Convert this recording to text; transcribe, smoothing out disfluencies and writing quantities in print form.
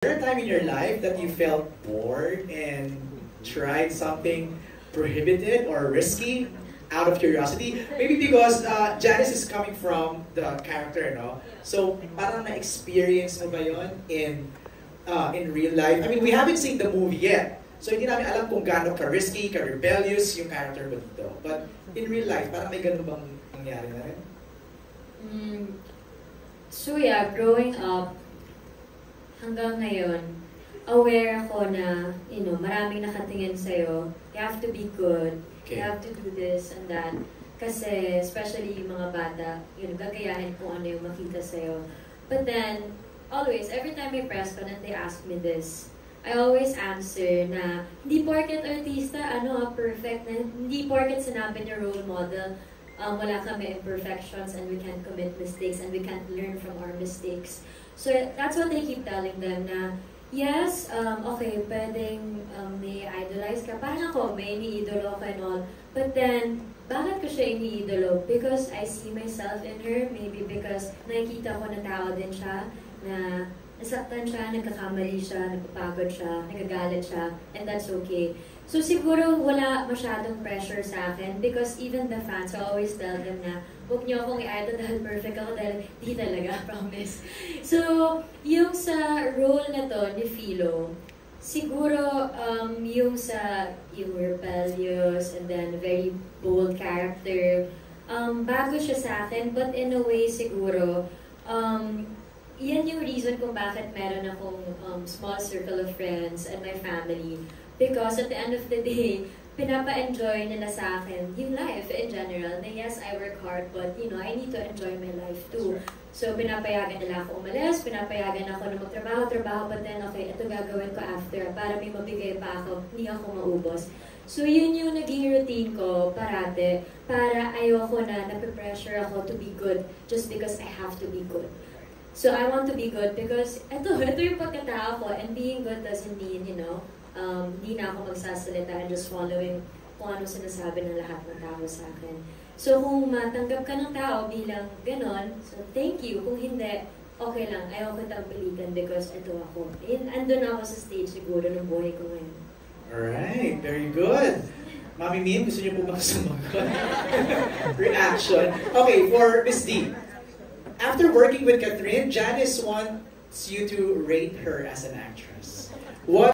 there a time in your life that you felt bored and tried something prohibited or risky out of curiosity? Maybe because Janice is coming from the character, no? So, parang na-experience mo ba yun in real life? I mean, we haven't seen the movie yet. So, hindi namin alam kung gaano ka-risky, ka-rebellious yung character mo dito. But in real life, parang may ganun bang nangyari na rin? So yeah, growing up, hanggang ngayon, aware ako na, maraming nakatingin sa'yo. You have to be good. Okay. You have to do this and that. Kasi, especially yung mga bata, gagayahin kung ano yung makita sa'yo. But then, always, every time I press con and they ask me this, I always answer na, hindi porket artista, perfect, na hindi porket sinabi niya role model, wala kami imperfections and we can't commit mistakes and we can't learn from our mistakes. So that's what they keep telling them na, yes, okay, pwedeng may idolize ka. Parang ako, may iniidolo ka and all. But then, bakit ko siya iniidolo? Because I see myself in her. Maybe because nakikita ko na tao din siya, na nasaktan siya, nagkakamali siya, napapagod siya, nagagalit siya, and that's okay. So siguro wala masyadong pressure sa akin because even the fans, I always tell them na huwag niyo akong i-idol dahil perfect ako dahil di talaga, promise. So, yung sa role na to ni Philo, siguro yung rebellious and then very bold character, bago siya sa akin, but in a way siguro, yan yung reason kung bakit meron akong small circle of friends and my family. Because at the end of the day, pinapa-enjoy nila sa akin yung life in general. Na yes, I work hard, but I need to enjoy my life too. So pinapayagan nila ako umalis, pinapayagan ako na magtrabaho, but then okay, ito gagawin ko after para may mabigay pa ako, hindi ako maubos. So yun yung naging routine ko parate, para ayoko na nape-pressure ako to be good just because I have to be good. So I want to be good because ito yung pagkatao ko, and being good doesn't mean, hindi na ako magsasalita and just following kung ano sinasabi ng lahat ng tao sa akin. So kung matanggap ka ng tao bilang ganon, so thank you. Kung hindi, okay lang. Ayaw ko tampilikan because ito ako. Andun ako sa stage siguro ng buhay ko ngayon. Alright, very good. Mami Min, gusto niyo po ba sumagot? Reaction. Okay, for Miss D. After working with Catherine, Janice wants you to rate her as an actress. What